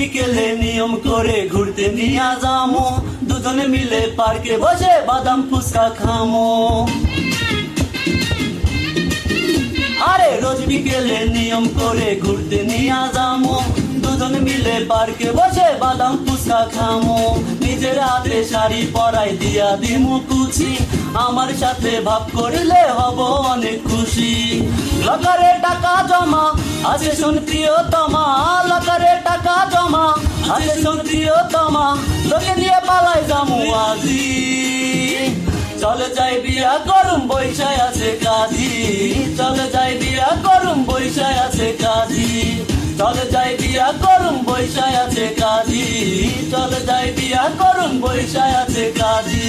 বিকেলে নিয়ম করে ঘুরতে নিয়ে যামো, দুজনে মিলে পার্কে বসে বাদাম ফুচকা খামো। আরে রোজ বিকেলে নিয়ম করে ঘুরতে নিয়ে যামো, দুজনে মিলে পার্কে বসে বাদাম ফুচকা খামো। নিজের হাতে শাড়ি পরাই দিয়া দিমু কুচি, আমার সাথে ভাব করিলে হব অনেক খুশি। লকারে টাকা জমা আছে শুন প্রিয়তমা, লকারে টাকা জমা আছে শুন প্রিয়তমা, তোকে নিয়ে পালাই যামু আজি। চলে যাই বিয়া করুম বৈশায় আছে কাজী, চলে যাই বিয়া করুম বৈশায় আছে কাজী, চলে যাই বিয়া করুম বৈশায় আছে কাজী, চলে যাই বিয়া করুম বৈশায় আছে কাজী।